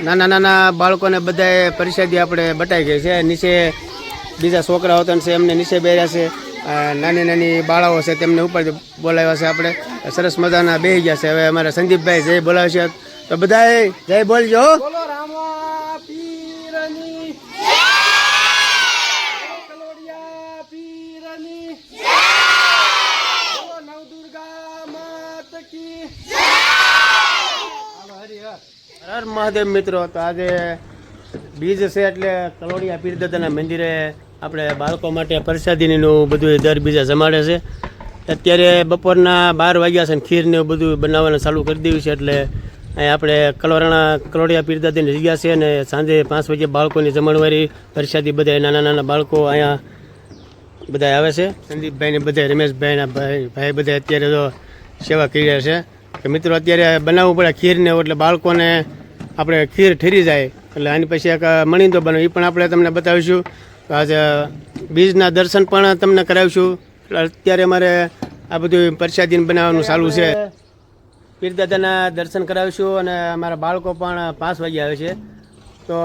નાના નાના બાળકોને બધાએ પરિષદી આપણે બતાવી ગઈ છે. નીચે બીજા છોકરાઓ હતા છે એમને નીચે બેર્યા છે. નાની નાની બાળાઓ છે તેમને ઉપર બોલાવ્યા છે. આપણે સરસ મજાના બેસી ગયા છે. હવે અમારા સંદીપભાઈ જય બોલાવે છે તો બધાએ જય બોલજો. હર મહાદેવ મિત્રો, તો આજે બીજ છે એટલે કલોડિયા પીર દાદાના મંદિરે આપણે બાળકો માટે પ્રસાદીનું બધું દર બીજા જમાડે છે. અત્યારે બપોરના 12 વાગ્યા છે ને ખીર ને બધું બનાવવાનું ચાલુ કરી દીધું છે. એટલે અહીંયા આપણે કલોડિયા પીર દાદાની જગ્યા છે અને સાંજે 5 વાગે બાળકોની જમણવારી પ્રસાદી બધા નાના નાના બાળકો અહીંયા બધા આવે છે. સંદીપભાઈ ને બધા રમેશભાઈના ભાઈ બધા અત્યારે તો સેવા કરી રહ્યા છે કે મિત્રો અત્યારે બનાવવું પડે ખીર ને, એટલે બાળકોને આપણે ખીર ઠરી જાય. એટલે આની પછી એક મણીંદો બનાવ એ પણ આપણે તમને બતાવીશું. આજે બીજના દર્શન પણ તમને કરાવીશું. અત્યારે અમારે આ બધું પ્રસાદી બનાવવાનું ચાલુ છે. પીર દાદાના દર્શન કરાવીશું અને અમારા બાળકો પણ 5 વાગે આવે છે. તો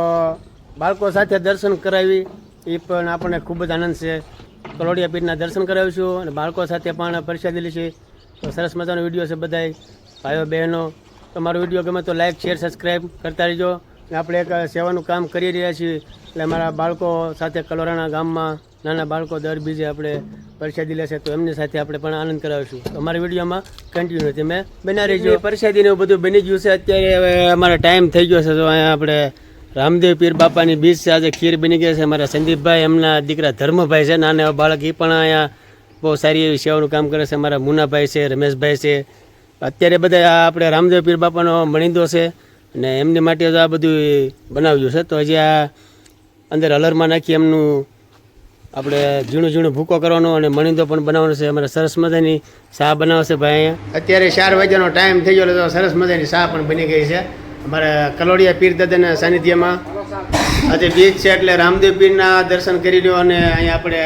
બાળકો સાથે દર્શન કરાવી એ પણ આપણને ખૂબ જ આનંદ છે. કલોડિયા પીરના દર્શન કરાવીશું અને બાળકો સાથે પણ પ્રસાદી લઈશું. તો સરસ મજાનો વિડીયો છે. બધાય ભાઈઓ બહેનો, તમારો વિડીયો ગમે તો લાઈક શેર સબસ્ક્રાઈબ કરતા રહેજો. આપણે એક સેવાનું કામ કરી રહ્યા છીએ એટલે અમારા બાળકો સાથે કલોરાણા ગામમાં નાના બાળકો દર બીજે આપણે પ્રસાદી લેશે તો એમની સાથે આપણે પણ આનંદ કરાવીશું. અમારા વિડીયોમાં કન્ટિન્યુ તમે બના રહેજો. પ્રસાદીને બધું બની ગયું છે. અત્યારે હવે અમારો ટાઈમ થઈ ગયો છે. તો અહીંયા આપણે રામદેવ પીર બાપાની બીજ છે. આજે ખીર બની ગઈ છે. અમારા સંદીપભાઈ એમના દીકરા ધર્મભાઈ છે નાના બાળક, એ પણ અહીંયા બહુ સારી એવી સેવાનું કામ કરે છે. અમારા મુનાભાઈ છે, રમેશભાઈ છે. અત્યારે બધા આપણે રામદેવ પીર બાપાનો મણીંદો છે અને એમની માટે આ બધું બનાવ્યું છે. તો હજી આ અંદર હલરમાં નાખી એમનું આપણે ઝીણું ઝીણું ભૂકો કરવાનો અને મણીંદો પણ બનાવવાનો છે. અમારે સરસ મજાની ચા બનાવશે ભાઈ અહીંયા. અત્યારે 4 વાગ્યાનો ટાઈમ થઈ ગયો તો સરસ મજાની ચા પણ બની ગઈ છે અમારા કલોડિયા પીર દાદાના સાનિધ્યમાં. આજે બીજ છે એટલે રામદેવ પીરના દર્શન કરી લ્યો અને અહીંયા આપણે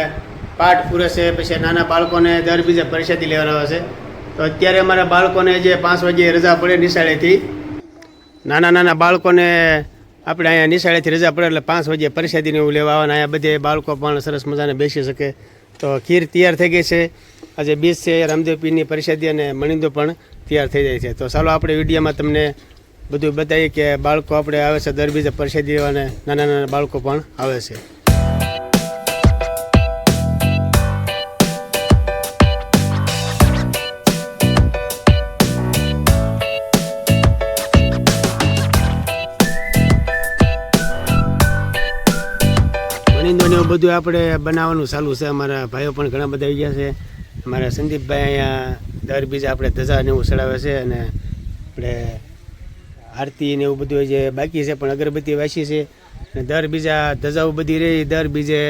પાઠ પૂરે છે. પછી નાના બાળકોને દર બીજે પ્રસાદી લેવાના આવે છે. તો અત્યારે અમારા બાળકોને જે 5 વાગે રજા પડે નિશાળેથી, નાના નાના બાળકોને આપણે અહીંયા નિશાળેથી રજા પડે એટલે 5 વાગે પ્રસાદીને એવું લેવા આવવાના. અહીંયા બધે બાળકો પણ સરસ મજાને બેસી શકે. તો ખીર તૈયાર થઈ ગઈ છે. આજે બીજ છે રામદેવ પીરની પ્રસાદી અને મણીંદો પણ તૈયાર થઈ જાય છે. તો ચાલો આપણે વિડીયોમાં તમને બધું બતાવીએ કે બાળકો આપણે આવે છે દર બીજે પ્રસાદી લેવા અને નાના નાના બાળકો પણ આવે છે. બધું આપણે બનાવવાનું ચાલુ છે. અમારા ભાઈઓ પણ ઘણા બધા આવી ગયા છે. અમારા સંદીપભાઈ અહીંયા દર બીજા આપણે ધજા ને એવું ચડાવે છે અને આપણે આરતી ને એવું બધું જે બાકી છે પણ અગરબત્તી વાંચી છે અને દર બીજા ધજાઓ બધી રહી દર બીજે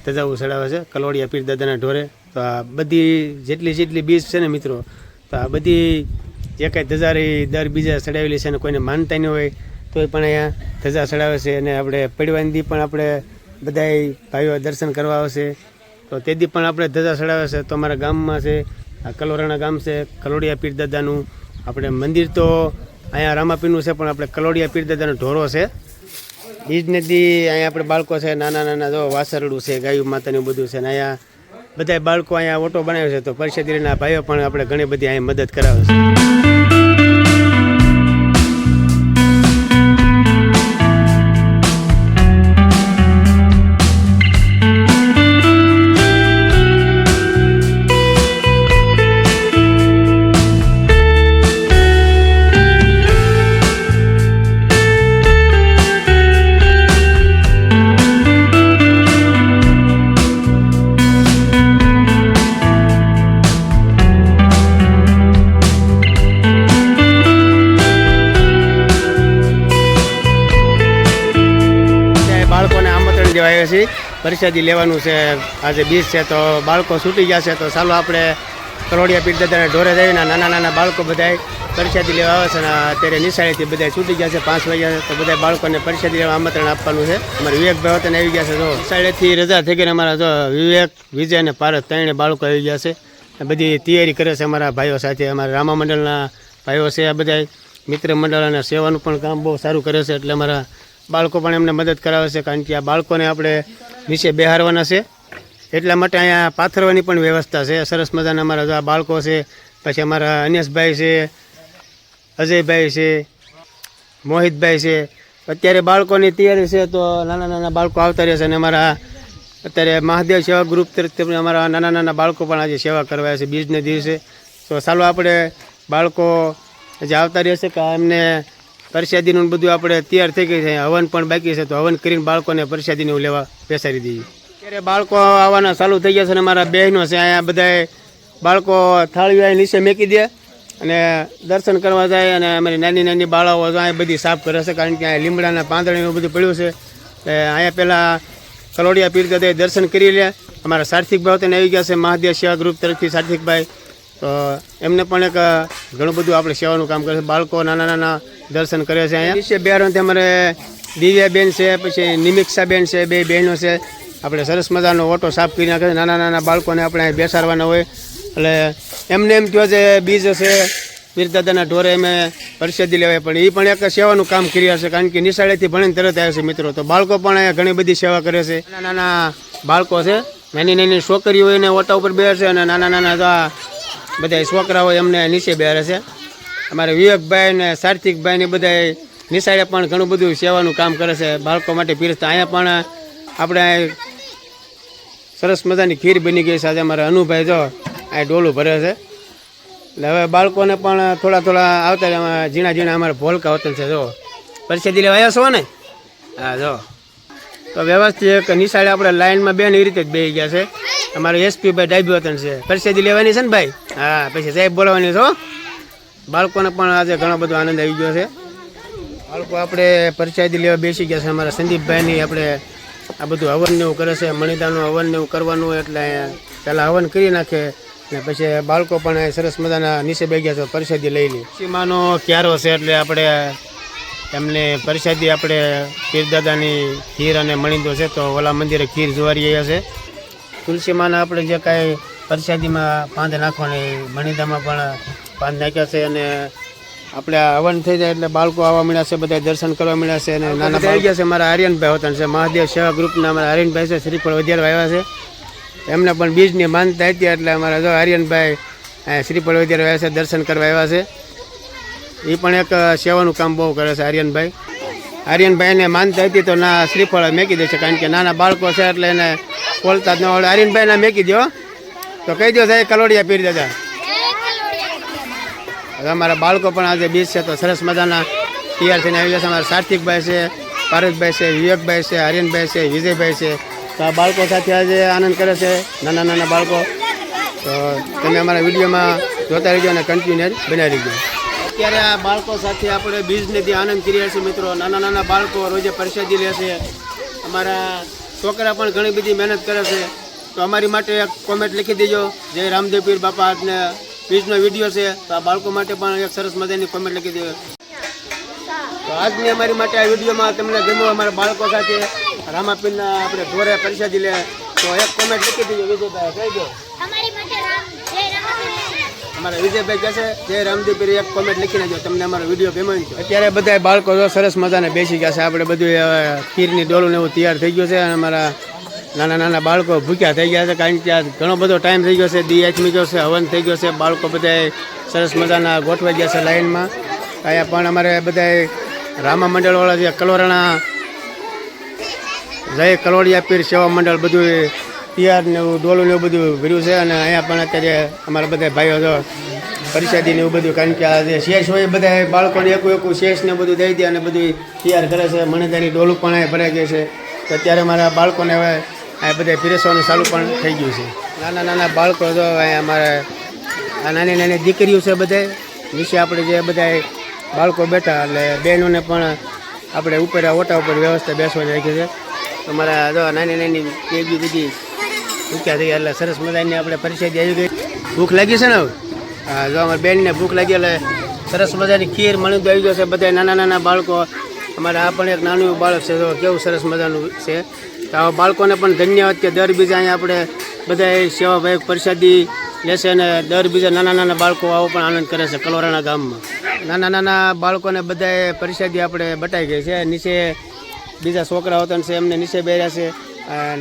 ધજાઓ ચડાવે છે કલોડિયા પીર દાદાના ઢોરે. તો આ બધી જેટલી બીજ છે ને મિત્રો, તો આ બધી જે કાંઈ ધજા રહી દર બીજા ચડાવેલી છે અને કોઈને માનતા નહીં હોય તોય પણ અહીંયા ધજા ચડાવે છે. અને આપણે પડવાની પણ આપણે બધાય ભાઈઓ દર્શન કરવા આવશે. તો તેથી પણ આપણે ધજા ચડાવે છે. તો અમારા ગામમાં છે આ કલોરાણા ગામ છે કલોડિયા પીર દાદાનું આપણે મંદિર તો અહીંયા રામાપીરનું છે પણ આપણે કલોડિયા પીર દાદાનો ઢોરો છે. બીજ નદી અહીંયા આપણે બાળકો છે નાના નાના જો વાસરડું છે ગાયું માતાનું બધું છે. ને અહીંયા બધા બાળકો અહીંયા ઓટો બનાવ્યો છે. તો પરિષદીના ભાઈઓ પણ આપણે ઘણી બધી અહીંયા મદદ કરાવે છે. આવ્યા છીએ પ્રસાદી લેવાનું છે. આજે બીજ છે તો બાળકો છૂટી ગયા છે. તો ચાલો આપણે કલોડિયા પીર દાદાના ઢોરે જઈને નાના નાના બાળકો બધા પ્રસાદી લેવા આવે છે. અને અત્યારે નિશાળેથી બધા છૂટી ગયા છે 5 વાગ્યા. તો બધા બાળકોને પ્રસાદી લેવા આમંત્રણ આપવાનું છે. અમારે વિવેકભાઈ વતન આવી ગયા છે. તો નિશાળેથી રજા થઈ ગઈ. અમારા જો વિવેક, વિજય અને પારસ 3 બાળકો આવી ગયા છે. બધી તૈયારી કરે છે અમારા ભાઈઓ સાથે. અમારા રામા મંડળના ભાઈઓ છે આ બધા મિત્ર મંડળ અને સેવાનું પણ કામ બહુ સારું કરે છે. એટલે અમારા બાળકો પણ એમને મદદ કરાવે છે, કારણ કે આ બાળકોને આપણે નીચે બેહારવાના છે, એટલા માટે અહીંયા પાથરવાની પણ વ્યવસ્થા છે. સરસ મજાના અમારા જો આ બાળકો છે, પછી અમારા અનેશભાઈ છે, અજયભાઈ છે, મોહિતભાઈ છે. અત્યારે બાળકોની તૈયારી છે, તો નાના નાના બાળકો આવતા રહેશે. અને અમારા અત્યારે મહાદેવ સેવા ગ્રુપ તરફથી અમારા નાના નાના બાળકો પણ આજે સેવા કરવા છે બીજને દિવસે. તો ચાલો આપણે બાળકો જે આવતા રહેશે કે એમને પ્રસાદીનું બધું આપણે તૈયાર થઈ ગઈ છે. હવન પણ બાકી છે, તો હવન કરીને બાળકોને પ્રસાદીનું લેવા બેસાડી દઈએ. અત્યારે બાળકો આવવાના ચાલુ થઈ ગયા છે, અને મારા બહેનો છે અહીંયા બધાએ બાળકો થાળીઓ અહીં નીચે મૂકી દે અને દર્શન કરવા જાય. અને અમારી નાની નાની બાળાઓ અહીંયા બધી સાફ કરે છે, કારણ કે અહીંયા લીમડાના પાંદડા એવું બધું પડ્યું છે. અહીંયા પહેલાં કલોડિયા પીર દાદાએ દર્શન કરી લે. અમારા સાર્થિકભાઈ તેને આવી ગયા છે મહાદેવ સેવા ગ્રુપ તરફથી, સાર્થિકભાઈ. તો એમને પણ એક ઘણું બધું આપણે સેવાનું કામ કરે છે. બાળકો નાના નાના દર્શન કરે છે. અહીંયા નીચે બેહારવાથી અમારે દિવ્યાબેન છે, પછી નિમિક્ષાબેન છે, બે બહેનો છે. આપણે સરસ મજાનો ઓટો સાફ કરી નાખે. નાના નાના બાળકોને આપણે બેસાડવાના હોય. એટલે એમને એમ કહો છે બીજ છે પીરદાદાના ઢોરે અમે પ્રસાદી લેવાય, પણ એ પણ એક સેવાનું કામ કર્યા છે, કારણ કે નિશાળેથી ભણીને તરત આવે છે મિત્રો. તો બાળકો પણ અહીંયા ઘણી બધી સેવા કરે છે. નાના નાના બાળકો છે, નાની નાની છોકરીઓ હોય એને ઓટા ઉપર બેસે, અને નાના નાના બધા છોકરા હોય એમને નીચે બેસે છે. અમારે વિવેકભાઈ ને સાર્થિકભાઈ ને બધા નિશાળે પણ ઘણું બધું સેવાનું કામ કરે છે બાળકો માટે પીરસતા. અહીંયા પણ આપણે સરસ મજાની ખીર બની ગઈ છે. આજે અમારા અનુભાઈ જો આ ડોલું ભરે છે. એટલે હવે બાળકોને પણ થોડા થોડા આવતા ઝીણા ઝીણા અમારે ભોલકા હોટલ છે. જો પ્રસાદી લેવા આવ્યા છો ને? હા જો. તો વ્યવસ્થિત એક નિશાળે આપણે લાઇનમાં બેન એ રીતે જ બેસી ગયા છે. અમારે એસપી ભાઈ ડાબી વતન છે. પ્રસાદી લેવાની છે ને ભાઈ? હા, પછી સાહેબ બોલાવવાની છો. બાળકોને પણ આજે ઘણો બધો આનંદ આવી ગયો છે. બાળકો આપણે પ્રસાદી લેવા બેસી ગયા છે. અમારા સંદીપભાઈની આપણે આ બધું હવન ને એવું કરે છે, મણિદાનું હવન ને એવું કરવાનું, એટલે પહેલાં હવન કરી નાખે ને પછી બાળકો પણ સરસ મજાના નીચે બેસી ગયા છે, પ્રસાદી લઈ લે. તુલસીમાનો ક્યારો છે, એટલે આપણે એમને પ્રસાદી આપણે પીરદાદાની ખીર અને મણિદો છે, તો ઓલા મંદિરે ખીર જોવારી રહ્યા છે. તુલસીમાના આપણે જે કાંઈ પ્રસાદીમાં પાંદ નાખવાની, મણિદામાં પણ પાંદ નાખ્યા છે. અને આપણે આ હવન થઈ જાય એટલે બાળકો આવવા મળ્યા છે, બધા દર્શન કરવા મળ્યા છે. અને નાના આવી ગયા છે. મારા આર્યનભાઈ હોતા છે, મહાદેવ સેવા ગ્રુપના અમારા આર્યનભાઈ છે, શ્રીફળ વધારવા આવ્યા છે. એમને પણ બીજની માનતા હતી, એટલે અમારા જો આર્યનભાઈ શ્રીફળ વધારવા આવ્યા છે, દર્શન કરવા આવ્યા છે. એ પણ એક સેવાનું કામ બહુ કરે છે આર્યનભાઈ. આર્યનભાઈને માનતા હતી તો ના શ્રીફળ મેકી દે છે, કારણ કે નાના બાળકો છે એટલે એને બોલતા જ ન આવડે. આર્યનભાઈ ના મેકી દો તો કહી દો સાહેબ કલોડિયા પીર દાદા. અમારા બાળકો પણ આજે બીજ છે, તો સરસ મજાના તૈયાર થઈને આવી ગયા છે. અમારા સાર્થિકભાઈ છે, પારસભાઈ છે, વિવેકભાઈ છે, આર્યનભાઈ છે, વિજયભાઈ છે. તો આ બાળકો સાથે આજે આનંદ કરે છે, નાના નાના બાળકો. તો તમે અમારા વિડીયોમાં જોતા રહીજો અને કન્ટિન્યુ બનાવી રહીજો. અત્યારે આ બાળકો સાથે આપણે બીજનેથી આનંદ કરીએ છીએ મિત્રો. નાના નાના બાળકો રોજે પ્રસાદી લે છે. અમારા છોકરા પણ ઘણી બધી મહેનત કરે છે. તો અમારી માટે એક કોમેન્ટ લખી દેજો, જય રામદેવ પીર બાપા આજને બીજનો વિડીયો છે, તો આ બાળકો માટે પણ એક સરસ મજાની કોમેન્ટ લખી દેજો. તો આજની અમારી માટે આ વિડીયોમાં તમને ગમ્યું અમારા બાળકો સાથે રામાપીરના આપણે ઢોરે પ્રસાદી લે, તો એક કોમેન્ટ લખી દેજો. વિજયભાઈ કહી દો. અમારા વિજયભાઈ કહે છે જય રામદેવ પીર, એક કોમેન્ટ લખી નાખજો તમને અમારો વિડીયો ગમ્યો છે. અત્યારે બધા બાળકો જો સરસ મજાને બેસી ગયા છે. આપણે બધું ખીરની ડોલું ને એવું તૈયાર થઈ ગયું છે. અને અમારા નાના નાના બાળકો ભૂખ્યા થઈ ગયા છે, કારણ કે ઘણો બધો ટાઈમ થઈ ગયો છે, દી આથમી ગયો છે, હવન થઈ ગયો છે. બાળકો બધા સરસ મજાના ગોઠવાઈ ગયા છે લાઈનમાં. અહીંયા પણ અમારે બધા રામા મંડળવાળા જે કલોરાણા જય કલોડિયા પીર સેવા મંડળ બધું તૈયાર ને એવું ડોલું ને એવું બધું ભર્યું છે. અને અહીંયા પણ અત્યારે અમારા બધા ભાઈઓ જો પ્રસાદી ને એવું બધું, કારણ કે આ જે શેષ હોય બધા બાળકોને એકું શેષ ને બધું દઈ દે અને બધું તૈયાર કરે છે. મણિદાની ડોલું પણ અહીંયા ભરાઈ ગઈ છે. તો અત્યારે મારા બાળકોને હવે આ બધા પીરસવાનું ચાલુ પણ થઈ ગયું છે. નાના નાના બાળકો જો અહીંયા અમારે આ નાની નાની દીકરીઓ છે બધા નીચે. આપણે જે બધા બાળકો બેઠા એટલે બહેનોને પણ આપણે ઉપર ઓટા ઉપર વ્યવસ્થા બેસવાની રાખી છે. તો મારા જો નાની નાની બેબી બધી ભૂખ્યા થઈ ગયા, એટલે સરસ મજાની આપણે પરિસ્થિતિ આવી ગઈ. ભૂખ લાગી છે ને હવે? હા જો અમારી બેનને ભૂખ લાગી એટલે સરસ મજાની ખીર મણિદો આવી ગયો છે. બધા નાના નાના બાળકો. અમારે આ પણ એક નાનું બાળક છે, તો કેવું સરસ મજાનું છે. તો આવા બાળકોને પણ ધન્યવાદ કે દર બીજા અહીંયા આપણે બધા સેવાભાઈ પ્રસાદી લેશે અને દર બીજા નાના નાના બાળકો આવો પણ આનંદ કરે છે કલોરાણા ગામમાં. નાના નાના બાળકોને બધાએ પરિષદી આપણે બતાવી ગઈ છે. નીચે બીજા છોકરાઓ છે એમને નીચે બેર્યા છે.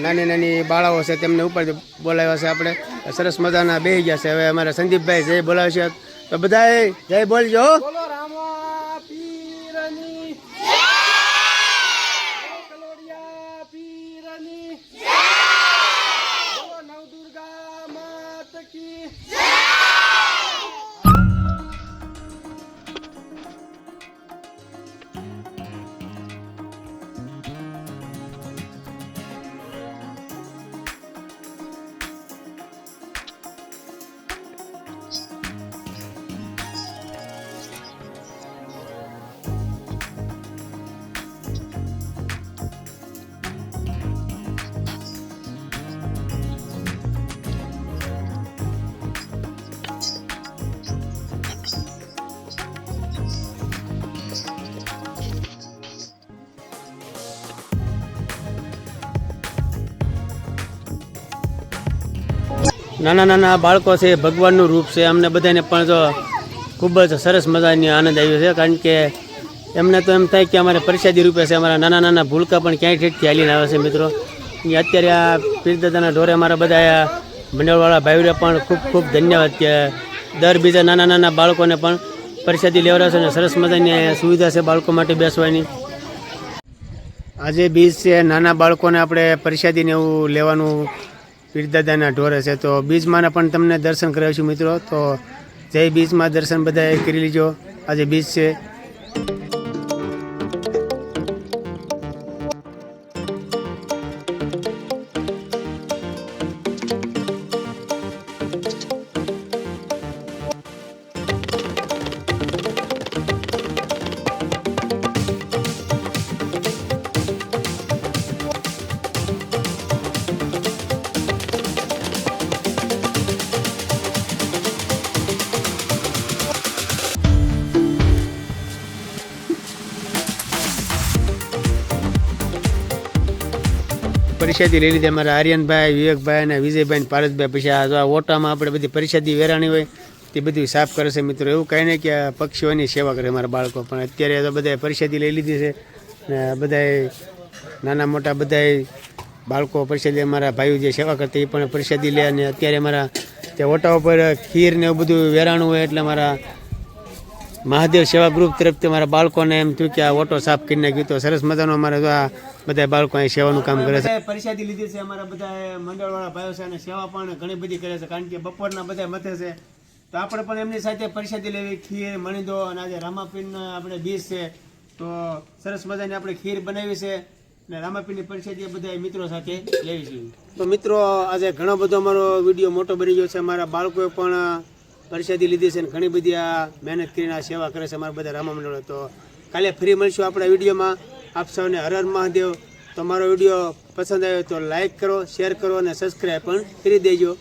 નાની નાની બાળાઓ છે તેમને ઉપર બોલાવ્યા છે. આપણે સરસ મજાના બેસી ગયા છે. હવે અમારા સંદીપભાઈ જય બોલાવે છે તો બધાએ જય બોલજો. નાના નાના બાળકો છે એ ભગવાનનું રૂપ છે. અમને બધાને પણ જો ખૂબ જ સરસ મજાની આનંદ આવ્યો છે. કારણ કે એમને તો એમ થાય કે અમારે પ્રસાદી રૂપે છે. અમારા નાના નાના ભૂલકા પણ ક્યાંય ઠેઠથી હાલીને આવે છે મિત્રો. અત્યારે આ પીરદાદાના ઢોરે અમારા બધા મંડળવાળા ભાઈઓને પણ ખૂબ ખૂબ ધન્યવાદ કે દર બીજા નાના નાના બાળકોને પણ પ્રસાદી લેવડાવશે અને સરસ મજાની સુવિધા છે બાળકો માટે બેસવાની. આજે બીજ છે, નાના બાળકોને આપણે પ્રસાદીને એવું લેવાનું પીરદાદાના ઢોરે છે. તો બીજમાંના પણ તમને દર્શન કરાવીશું મિત્રો. તો જય બીજમાં દર્શન બધાએ કરી લીજો. આજે બીજ છે. પરિષદી લઈ લીધી અમારા આર્યનભાઈ, વિવેકભાઈ અને વિજયભાઈ ને પારસભાઈ. પછી આ ઓટામાં આપણે બધી પરિષદી વેરાણી હોય તે બધું સાફ કરે છે મિત્રો. એવું કાંઈ નહીં કે પક્ષીઓની સેવા કરે અમારા બાળકો, પણ અત્યારે તો બધાએ પરિષદી લઈ લીધી છે ને બધાએ નાના મોટા બધાએ બાળકો પરિષદી અમારા ભાઈઓ જે સેવા કરતા એ પણ પરિષદી લે. અને અત્યારે અમારા ત્યાં ઓટા ઉપર ખીર ને એવું બધું વેરાણું હોય એટલે અમારા મહાદેવ સેવા ગ્રુપ તરફથી અમારા બાળકોને એમ થયું કે આ ઓટો સાફ કરી નાખ્યું. તો સરસ મજાનો અમારે તો આ બધા બાળકો અહીં સેવાનું કામ કરે છે. પરિષદી લીધી છે અમારા બધા મંડળવાળા ભાઈઓ છે અને સેવા પણ ઘણી બધી કરે છે. કારણ કે બપોરના બધા મથે છે તો આપણે પણ એમની સાથે પરિષદી લેવી. ખીર, મણીદો અને આજે રામાપીરના આપણે બીજ છે તો સરસ મજાની આપણે ખીર બનાવી છે અને રામાપીરની પરિષદી બધા મિત્રો સાથે લેવી છે. તો મિત્રો આજે ઘણો બધો અમારો વિડીયો મોટો બની ગયો છે. અમારા બાળકોએ પણ પરિષદી લીધી છે અને ઘણી બધી આ મહેનત કરીને આ સેવા કરે છે અમારા બધા રામા મંડળો. તો કાલે ફરી મળીશું આપણા વિડીયોમાં. આપ સૌને હર હર મહાદેવ. તમારો વિડીયો પસંદ આવ્યો તો લાઈક કરો, શેર કરો અને સબસ્ક્રાઈબ પણ કરી દેજો.